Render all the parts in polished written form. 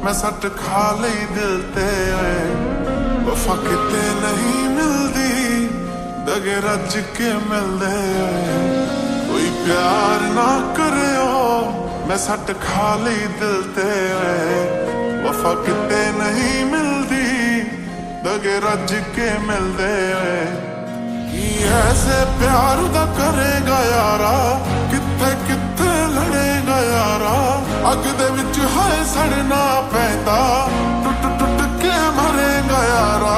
मैं सट खा लई दिल ते वफा किते नहीं मिलदी दगे रज के मिलदे कोई प्यार ना करियो मैं सट खा लई दिल ते वफा किते नहीं मिलदी दगे रज के मिलदे ऐसे प्यार दा करेगा यारा किथे किथे लड़ेगा यारा अग दे विच हाय सड़ना पैंदा टुट टुट के मरेगा यारा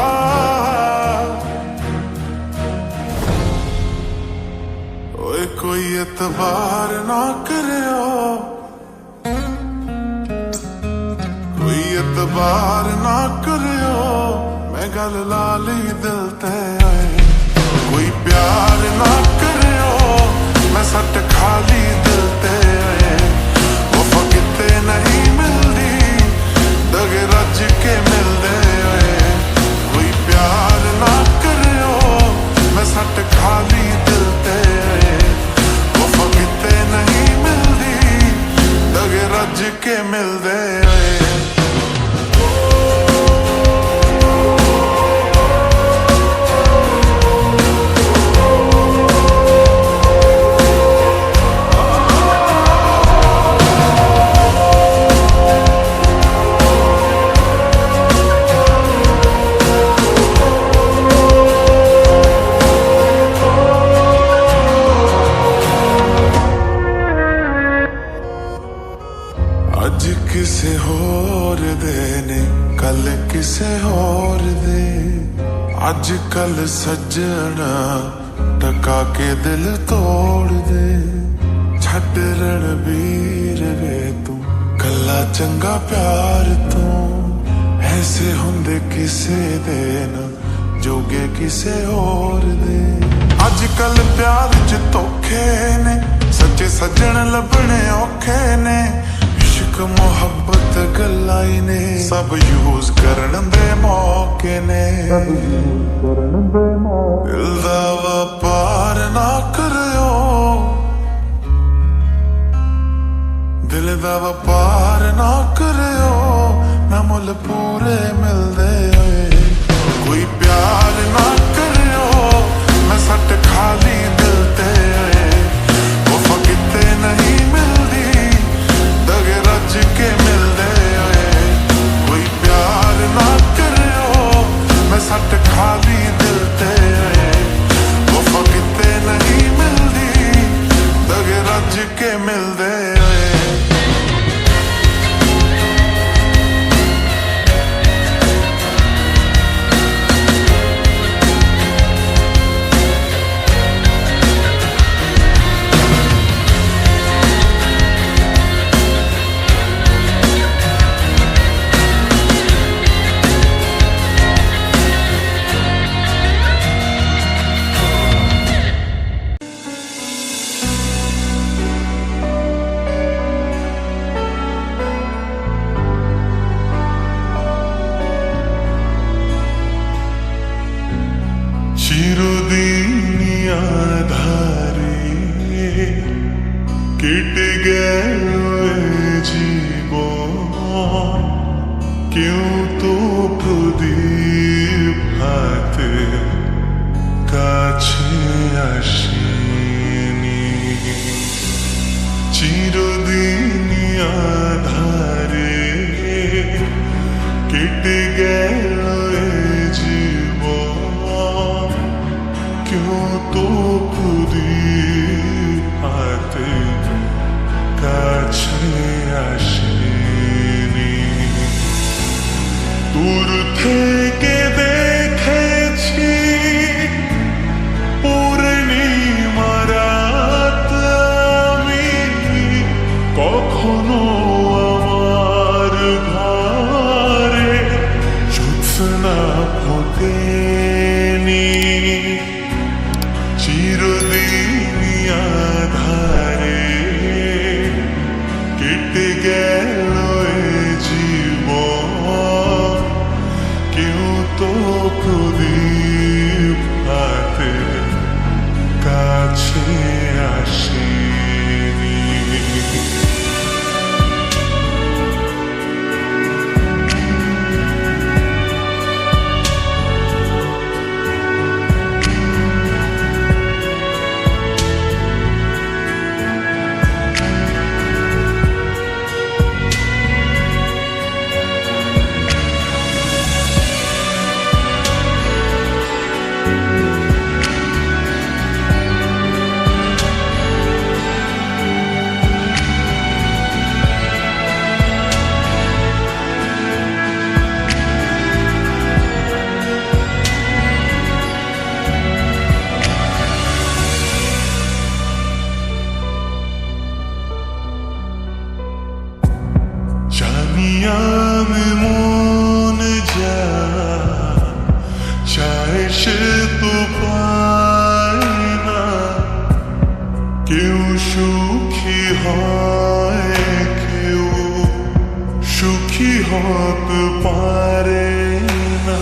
ओए कोई एतबार ना करियो कोई एतबार ना करियो मैं गल ला लई दिल ते कोई प्यार ना करियो मैं सट खाली दिल ते वफा किते नहीं मिलदी दगे रज के मिलदे कोई प्यार ना करियो मैं सट खाली दिल ते वफा किते नहीं मिलदी दगे रज के मिलदे अज किसे होर दे ने कल किसे होर दे अज कल सजना टका के दिल तोड़ दे छड़ रणबीर वे तू कला चंगा प्यार तू ऐसे हुंदे किसे दे ना जोगे किसे होर दे अज कल प्यार च धोखे ने सच्चे सज्जन लभने औखे ने मोहब्बत गलाई ने सब यूज करन दे मौके ने दिल दा व्यापार ना करियो दिल दा व्यापार ना करियो ना मुल पूरे मिलदे कोई प्यार ना करियो मैं सट खाली दिल ते वफा किते नहीं मिलदी दगे रज के मिलदे कोई प्यार ना करियो मैं सट खाली दिल ते वफा किते नहीं मिलदी दगे रज के मिलदे चिरदिनिया धारे केट गए जीवन क्यों तो प्रदीप हाथ काछे आसेनी चिरदिनिया धारे केट गए क्यों तो प्रदीप हाथे काछे आसेनी दूर थेके देखेछि पूर्णिमा रात आमी कखनो आमार घरे আমি মন যা চায় সে তো পায় না, কেউ সুখী হয় কেউ সুখী হতে পারে না।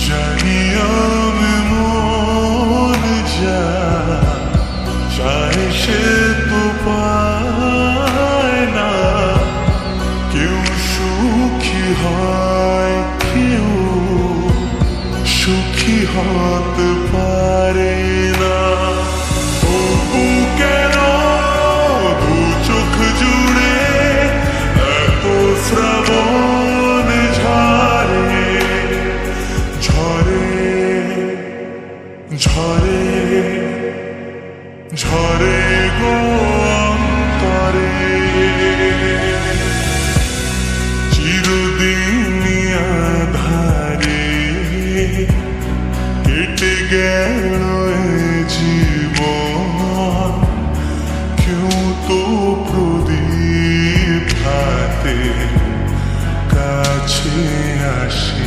জানি আমি মন যা চায় সে তো পায় না, কেউ সুখী হয় কেউ সুখী হতে পারে না। ও বুকের দু চোখ জুড়ে এত শ্রাবণ ঝরে ঝরে ঝরে ঝরে গো অন্তরে। চিরদিনই আধারে কেটে গেল এ জীবন, কেউ তো প্রদীপ হাতে কাছে আসে